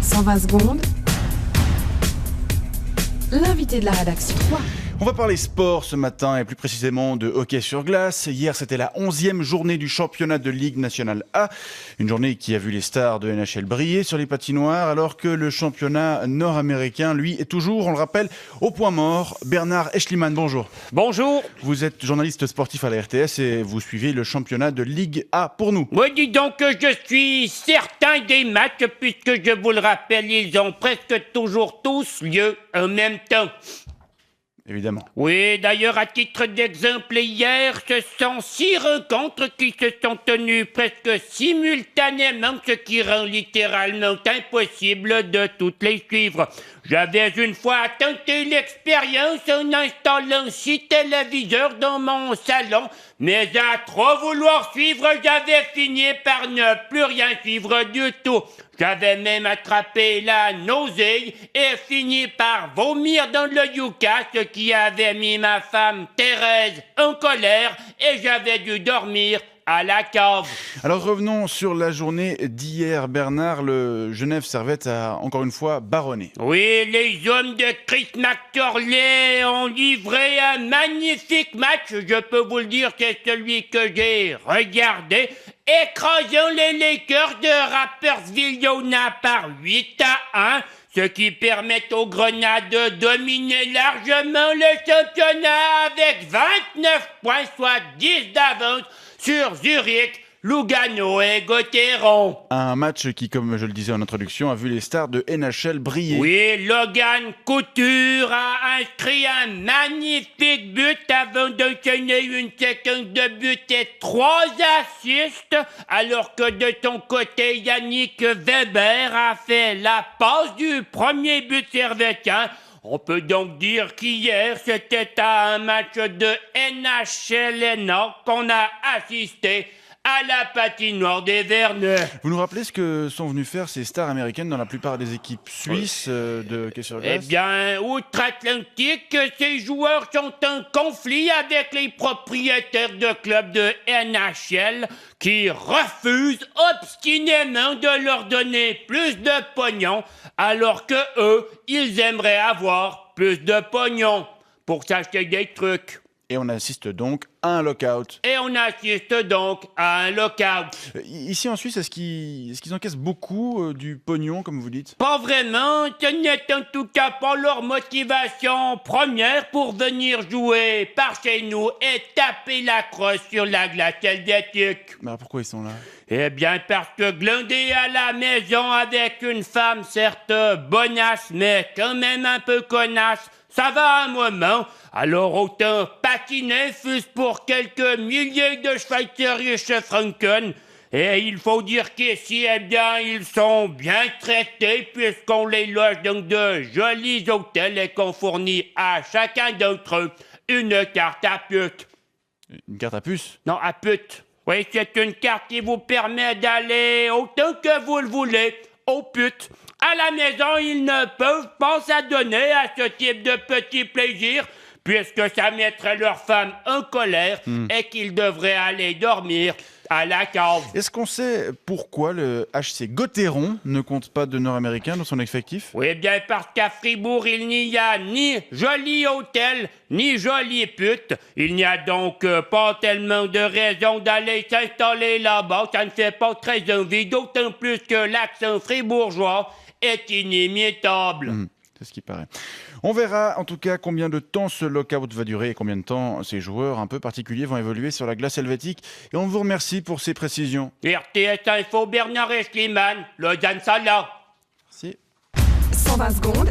120 secondes. L'invité de la rédaction. On va parler sport ce matin et plus précisément de hockey sur glace. Hier, c'était la 11e journée du championnat de Ligue nationale A. Une journée qui a vu les stars de NHL briller sur les patinoires alors que le championnat nord-américain, lui, est toujours, on le rappelle, au point mort. Bernard Eschliman, bonjour. Bonjour. Vous êtes journaliste sportif à la RTS et vous suivez le championnat de Ligue A pour nous. Oui, dis donc que je suis certain des matchs puisque je vous le rappelle, ils ont presque toujours tous lieu en même temps. Évidemment. Oui, d'ailleurs, à titre d'exemple, hier, ce sont 6 rencontres qui se sont tenues presque simultanément, ce qui rend littéralement impossible de toutes les suivre. J'avais une fois tenté l'expérience en installant 6 téléviseurs dans mon salon, mais à trop vouloir suivre, j'avais fini par ne plus rien suivre du tout. J'avais même attrapé la nausée et fini par vomir dans le yucca, ce qui avait mis ma femme Thérèse en colère et j'avais dû dormir à la cave. Alors revenons sur la journée d'hier. Bernard, le Genève Servette a encore une fois baronné. Oui, les hommes de Chris McTorley ont livré un magnifique match. Je peux vous le dire, c'est celui que j'ai regardé. Écrasant les Lakers de Rapperswil-Jona par 8-1, ce qui permet aux Grenades de dominer largement le championnat avec 29 points, soit 10 d'avance sur Zurich, Lugano et Gotteron. Un match qui, comme je le disais en introduction, a vu les stars de NHL briller. Oui, Logan Couture a inscrit un magnifique but avant d'enchaîner une séquence de buts et 3 assists, alors que de son côté, Yannick Weber a fait la passe du premier but servetien. On peut donc dire qu'hier, c'était à un match de NHL qu'on a assisté à la patinoire des Verneux. Vous nous rappelez ce que sont venues faire ces stars américaines dans la plupart des équipes suisses de hockey sur glace? Eh bien, outre-Atlantique, ces joueurs sont en conflit avec les propriétaires de clubs de NHL qui refusent obstinément de leur donner plus de pognon alors que eux, ils aimeraient avoir plus de pognon pour s'acheter des trucs. Et on assiste donc à un lockout. Ici en Suisse, est-ce qu'ils encaissent beaucoup du pognon, comme vous dites? Pas vraiment, ce n'est en tout cas pas leur motivation première pour venir jouer par chez nous et taper la crosse sur la glace helvétique. Mais pourquoi ils sont là? Eh bien parce que glander à la maison avec une femme certes bonasse mais quand même un peu connasse, ça va un moment, alors autant patiner fût-ce pour quelques milliers de Schweizerische Franken. Et il faut dire qu'ici, eh bien, ils sont bien traités puisqu'on les loge dans de jolis hôtels et qu'on fournit à chacun d'entre eux une carte à pute. Une carte à puce? Non, à pute. Oui, c'est une carte qui vous permet d'aller autant que vous le voulez aux putes. À la maison, ils ne peuvent pas s'adonner à ce type de petits plaisirs puisque ça mettrait leur femme en colère et qu'ils devraient aller dormir à la cave. Est-ce qu'on sait pourquoi le HC Gotteron ne compte pas de Nord-Américains dans son effectif? Oui, bien parce qu'à Fribourg, il n'y a ni joli hôtel, ni jolie pute. Il n'y a donc pas tellement de raisons d'aller s'installer là-bas. Ça ne fait pas très envie, d'autant plus que l'accent fribourgeois est inimitable. C'est ce qui paraît. On verra en tout cas combien de temps ce lockout va durer et combien de temps ces joueurs un peu particuliers vont évoluer sur la glace helvétique. Et on vous remercie pour ces précisions. RTS Info, Bernard Eschliman, Lausanne Salah. Merci. 120 secondes.